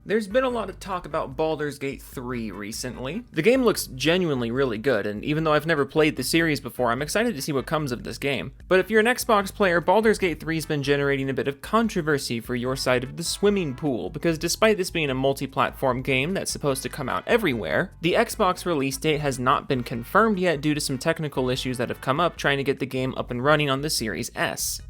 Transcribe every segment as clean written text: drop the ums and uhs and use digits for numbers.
There's been a lot of talk about Baldur's Gate 3 recently. The game looks genuinely really good, and even though I've never played the series before, I'm excited to see what comes of this game. But if you're an Xbox player, Baldur's Gate 3's been generating a bit of controversy for your side of the swimming pool, because despite this being a multi-platform game that's supposed to come out everywhere, the Xbox release date has not been confirmed yet due to some technical issues that have come up trying to get the game up and running on the Series S.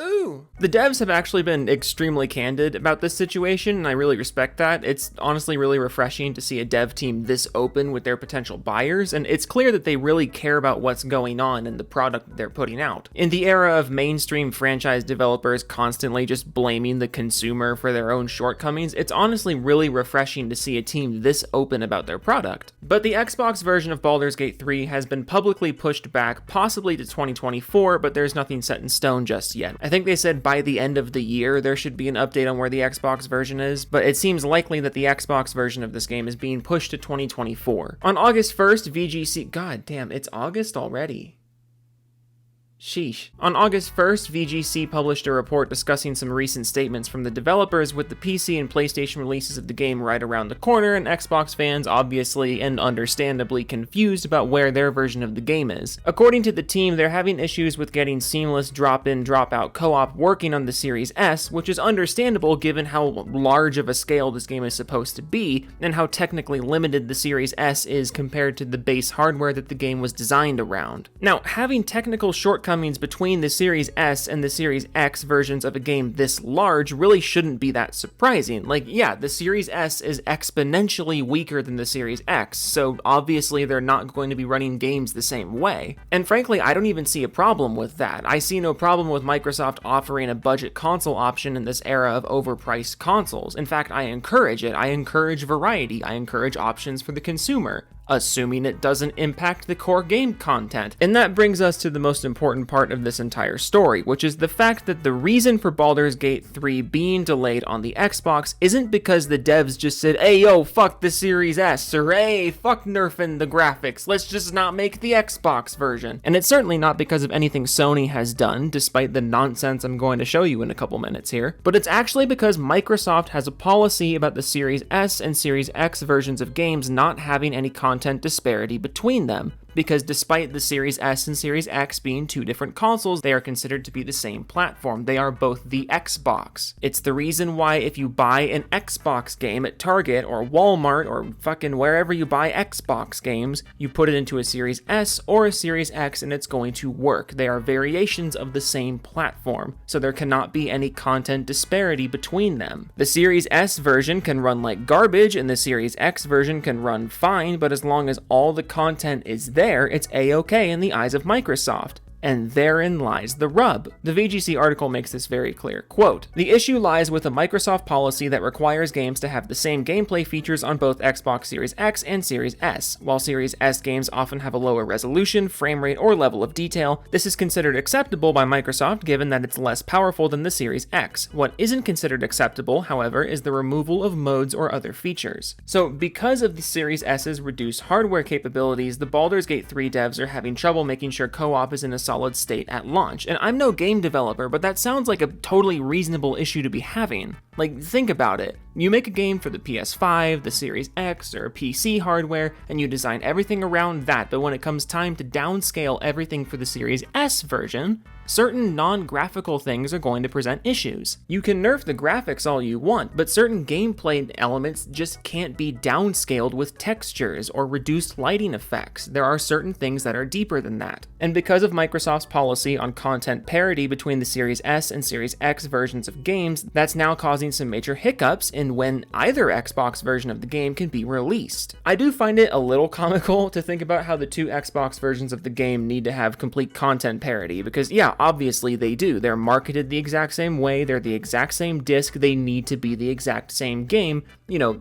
Ooh. The devs have actually been extremely candid about this situation, and I really respect that. It's honestly really refreshing to see a dev team this open with their potential buyers, and it's clear that they really care about what's going on in the product that they're putting out. In the era of mainstream franchise developers constantly just blaming the consumer for their own shortcomings, it's honestly really refreshing to see a team this open about their product. But the Xbox version of Baldur's Gate 3 has been publicly pushed back, possibly to 2024, but there's nothing set in stone just yet. I think they said by the end of the year there should be an update on where the Xbox version is, but it seems likely that the Xbox version of this game is being pushed to 2024. On August 1st, VGC... God damn, it's August already. Sheesh. On August 1st, VGC published a report discussing some recent statements from the developers, with the PC and PlayStation releases of the game right around the corner, and Xbox fans obviously and understandably confused about where their version of the game is. According to the team, they're having issues with getting seamless drop-in, drop-out co-op working on the Series S, which is understandable given how large of a scale this game is supposed to be, and how technically limited the Series S is compared to the base hardware that the game was designed around. Now, having technical shortcomings between the Series S and the Series X versions of a game this large really shouldn't be that surprising. Like, yeah, the Series S is exponentially weaker than the Series X, so obviously they're not going to be running games the same way. And frankly, I don't even see a problem with that. I see no problem with Microsoft offering a budget console option in this era of overpriced consoles. In fact, I encourage it. I encourage variety. I encourage options for the consumer, assuming it doesn't impact the core game content. And that brings us to the most important part of this entire story, which is the fact that the reason for Baldur's Gate 3 being delayed on the Xbox isn't because the devs just said, hey yo, fuck the Series S, or hey, fuck nerfing the graphics, let's just not make the Xbox version. And it's certainly not because of anything Sony has done, despite the nonsense I'm going to show you in a couple minutes here, but it's actually because Microsoft has a policy about the Series S and Series X versions of games not having any content disparity between them, because despite the Series S and Series X being two different consoles, they are considered to be the same platform. They are both the Xbox. It's the reason why if you buy an Xbox game at Target or Walmart or fucking wherever you buy Xbox games, you put it into a Series S or a Series X and it's going to work. They are variations of the same platform, so there cannot be any content disparity between them. The Series S version can run like garbage and the Series X version can run fine, but as long as all the content is there, it's a-okay in the eyes of Microsoft. And therein lies the rub. The VGC article makes this very clear. Quote, "The issue lies with a Microsoft policy that requires games to have the same gameplay features on both Xbox Series X and Series S. While Series S games often have a lower resolution, frame rate, or level of detail, this is considered acceptable by Microsoft given that it's less powerful than the Series X. What isn't considered acceptable, however, is the removal of modes or other features." So because of the Series S's reduced hardware capabilities, the Baldur's Gate 3 devs are having trouble making sure co-op is in a solid state at launch. And I'm no game developer, but that sounds like a totally reasonable issue to be having. Like, think about it. You make a game for the PS5, the Series X, or PC hardware, and you design everything around that, but when it comes time to downscale everything for the Series S version, certain non-graphical things are going to present issues. You can nerf the graphics all you want, but certain gameplay elements just can't be downscaled with textures or reduced lighting effects. There are certain things that are deeper than that. And because of Microsoft's policy on content parity between the Series S and Series X versions of games, that's now causing some major hiccups in when either Xbox version of the game can be released. I do find it a little comical to think about how the two Xbox versions of the game need to have complete content parity, because yeah, obviously they do. They're marketed the exact same way, they're the exact same disc, they need to be the exact same game,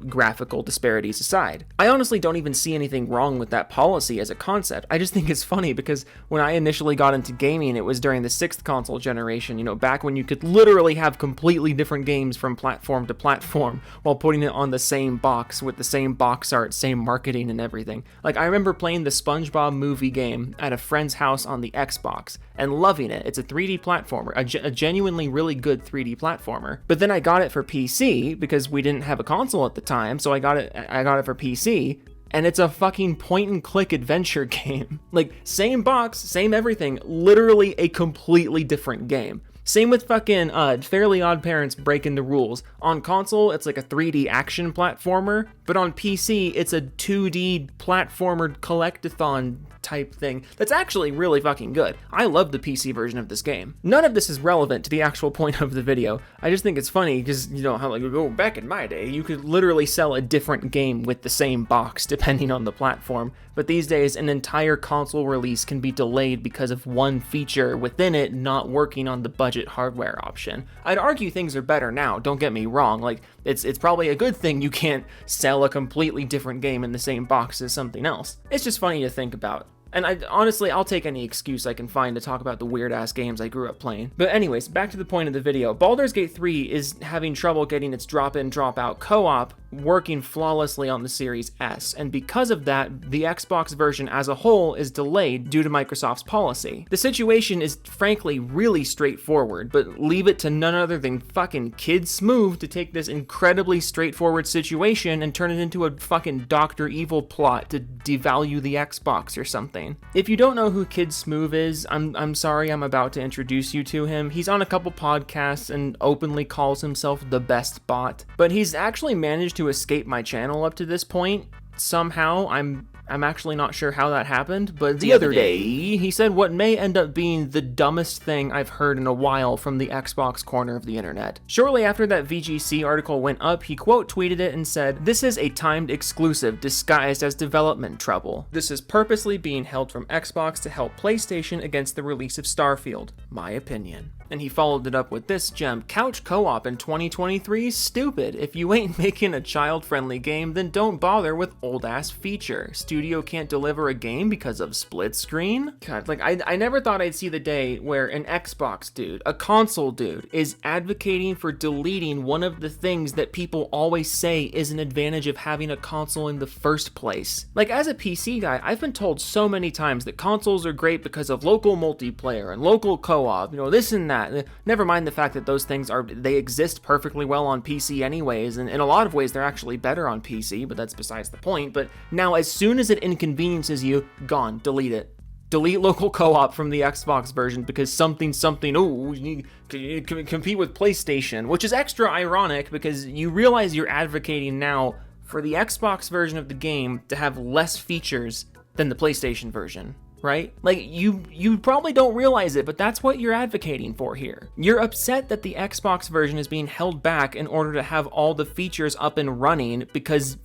graphical disparities aside. I honestly don't even see anything wrong with that policy as a concept. I just think it's funny because when I initially got into gaming, it was during the 6th console generation, back when you could literally have completely different games from platform to platform while putting it on the same box with the same box art, same marketing and everything. Like, I remember playing the SpongeBob movie game at a friend's house on the Xbox and loving it. It's a 3D platformer, a genuinely really good 3D platformer. But then I got it for PC because we didn't have a console at the time, so I got it for PC, and it's a fucking point and click adventure game. Like, same box, same everything, literally a completely different game. Same with fucking Fairly Odd Parents Breaking the Rules. On console, it's like a 3D action platformer, but on PC, it's a 2D platformer collectathon type thing that's actually really fucking good. I love the PC version of this game. None of this is relevant to the actual point of the video. I just think it's funny because, how back in my day, you could literally sell a different game with the same box depending on the platform. But these days, an entire console release can be delayed because of one feature within it not working on the budget hardware option. I'd argue things are better now, don't get me wrong. Like, it's probably a good thing you can't sell a completely different game in the same box as something else. It's just funny to think about. And honestly, I'll take any excuse I can find to talk about the weird-ass games I grew up playing. But anyways, back to the point of the video. Baldur's Gate 3 is having trouble getting its drop-in, drop-out co-op working flawlessly on the Series S, and because of that, the Xbox version as a whole is delayed due to Microsoft's policy. The situation is frankly really straightforward, but leave it to none other than fucking Kid Smooth to take this incredibly straightforward situation and turn it into a fucking Dr. Evil plot to devalue the Xbox or something. If you don't know who Kid Smooth is, I'm sorry I'm about to introduce you to him. He's on a couple podcasts and openly calls himself the best bot, but he's actually managed to escape my channel up to this point. Somehow, I'm actually not sure how that happened, but the other day, he said what may end up being the dumbest thing I've heard in a while from the Xbox corner of the internet. Shortly after that VGC article went up, he quote tweeted it and said, "This is a timed exclusive disguised as development trouble. This is purposely being held from Xbox to help PlayStation against the release of Starfield. My opinion." And he followed it up with this gem: "Couch co-op in 2023 is stupid. If you ain't making a child-friendly game, then don't bother with old-ass feature. Studio can't deliver a game because of split screen?" God, like, I never thought I'd see the day where an Xbox dude, a console dude, is advocating for deleting one of the things that people always say is an advantage of having a console in the first place. Like, as a PC guy, I've been told so many times that consoles are great because of local multiplayer and local co-op, this and that. Never mind the fact that those things they exist perfectly well on PC anyways, and in a lot of ways they're actually better on PC, but that's besides the point. But now as soon as it inconveniences you, gone, delete it. Delete local co-op from the Xbox version because something, you can compete with PlayStation, which is extra ironic because you realize you're advocating now for the Xbox version of the game to have less features than the PlayStation version. Right? Like, you probably don't realize it, but that's what you're advocating for here. You're upset that the Xbox version is being held back in order to have all the features up and running because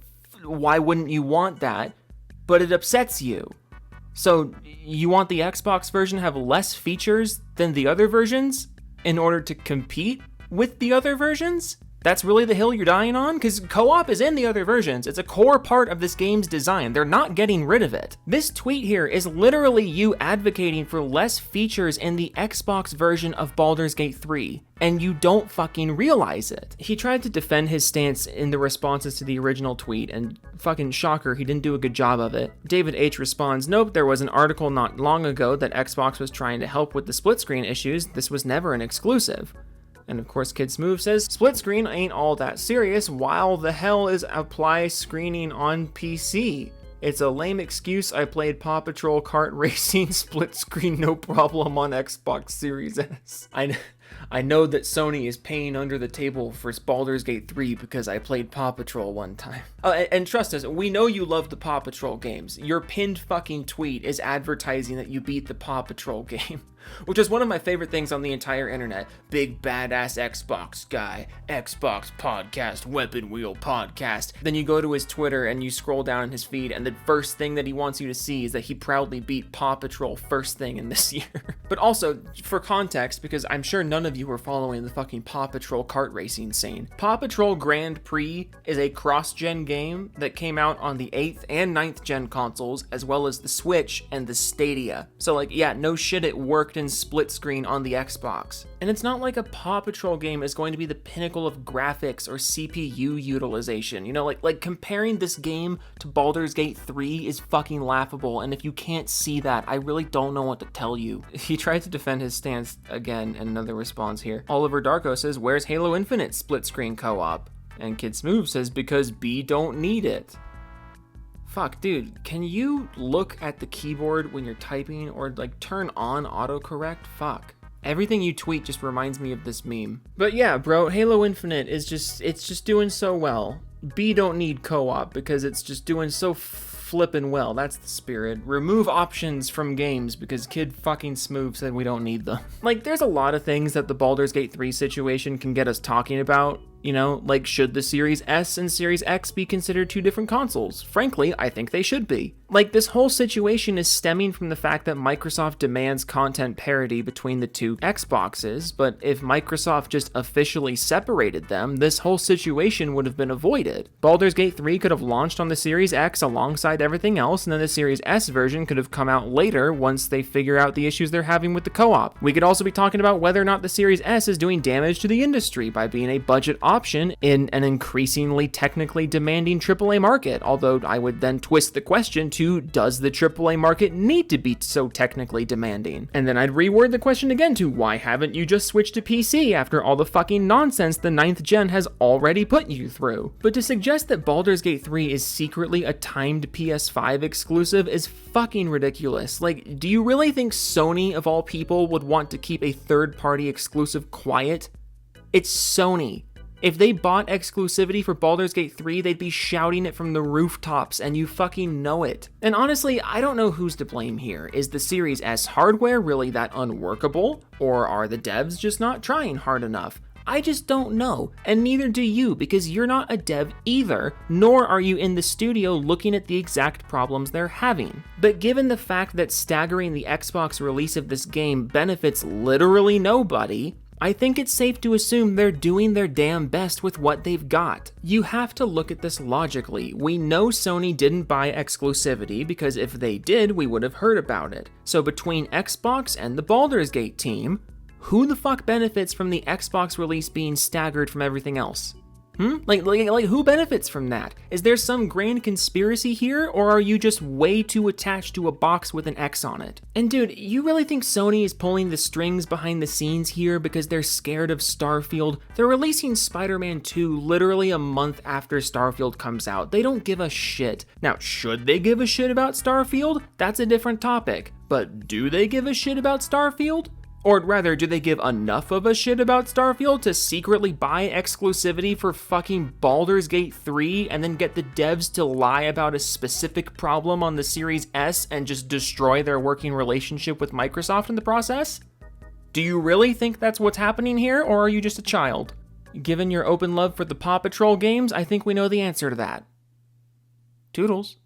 why wouldn't you want that? But it upsets you. So you want the Xbox version to have less features than the other versions in order to compete with the other versions? That's really the hill you're dying on? Because co-op is in the other versions. It's a core part of this game's design. They're not getting rid of it. This tweet here is literally you advocating for less features in the Xbox version of Baldur's Gate 3, and you don't fucking realize it. He tried to defend his stance in the responses to the original tweet, and fucking shocker, he didn't do a good job of it. David H. responds, "Nope, there was an article not long ago that Xbox was trying to help with the split screen issues. This was never an exclusive." And of course, Kid Smooth says, "Split screen ain't all that serious. While the hell is apply screening on PC? It's a lame excuse. I played Paw Patrol kart racing split screen no problem on Xbox Series S. I know that Sony is paying under the table for Baldur's Gate 3 because I played Paw Patrol one time." And trust us, we know you love the Paw Patrol games. Your pinned fucking tweet is advertising that you beat the Paw Patrol game. which is one of my favorite things on the entire internet. Big badass Xbox guy, Xbox podcast, weapon wheel podcast. Then you go to his Twitter and you scroll down in his feed, and the first thing that he wants you to see is that he proudly beat Paw Patrol first thing in this year. But also, for context, because I'm sure none of you were following the fucking Paw Patrol kart racing scene, Paw Patrol Grand Prix is a cross-gen game that came out on the 8th and 9th gen consoles, as well as the Switch and the Stadia. So like, yeah, no shit, it worked in split screen on the Xbox. And it's not like a Paw Patrol game is going to be the pinnacle of graphics or CPU utilization. You know, like comparing this game to Baldur's Gate 3 is fucking laughable, and if you can't see that, I really don't know what to tell you. He tried to defend his stance again in another response here. Oliver Darko says, where's Halo Infinite split screen co-op? And Kid Smooth says, because B don't need it. Fuck, dude, can you look at the keyboard when you're typing, or like turn on autocorrect? Fuck. Everything you tweet just reminds me of this meme. But yeah, bro, Halo Infinite is just doing so well. B don't need co-op because it's just doing so flippin' well. That's the spirit. Remove options from games because Kid fucking Smooth said we don't need them. Like, there's a lot of things that the Baldur's Gate 3 situation can get us talking about. You know, like, should the Series S and Series X be considered two different consoles? Frankly, I think they should be. Like, this whole situation is stemming from the fact that Microsoft demands content parity between the two Xboxes, but if Microsoft just officially separated them, this whole situation would have been avoided. Baldur's Gate 3 could have launched on the Series X alongside everything else, and then the Series S version could have come out later once they figure out the issues they're having with the co-op. We could also be talking about whether or not the Series S is doing damage to the industry by being a budget option in an increasingly technically demanding AAA market, although I would then twist the question to, does the AAA market need to be so technically demanding? And then I'd reword the question again to, why haven't you just switched to PC after all the fucking nonsense the 9th gen has already put you through? But to suggest that Baldur's Gate 3 is secretly a timed PS5 exclusive is fucking ridiculous. Like, do you really think Sony, of all people, would want to keep a third-party exclusive quiet? It's Sony. If they bought exclusivity for Baldur's Gate 3, they'd be shouting it from the rooftops, and you fucking know it. And honestly, I don't know who's to blame here. Is the Series S hardware really that unworkable? Or are the devs just not trying hard enough? I just don't know, and neither do you, because you're not a dev either, nor are you in the studio looking at the exact problems they're having. But given the fact that staggering the Xbox release of this game benefits literally nobody, I think it's safe to assume they're doing their damn best with what they've got. You have to look at this logically. We know Sony didn't buy exclusivity because if they did, we would have heard about it. So between Xbox and the Baldur's Gate team, who the fuck benefits from the Xbox release being staggered from everything else? Like who benefits from that? Is there some grand conspiracy here, or are you just way too attached to a box with an X on it? And dude, you really think Sony is pulling the strings behind the scenes here because they're scared of Starfield? They're releasing Spider-Man 2 literally a month after Starfield comes out. They don't give a shit. Now, should they give a shit about Starfield? That's a different topic. But do they give a shit about Starfield? Or rather, do they give enough of a shit about Starfield to secretly buy exclusivity for fucking Baldur's Gate 3 and then get the devs to lie about a specific problem on the Series S and just destroy their working relationship with Microsoft in the process? Do you really think that's what's happening here, or are you just a child? Given your open love for the Paw Patrol games, I think we know the answer to that. Toodles.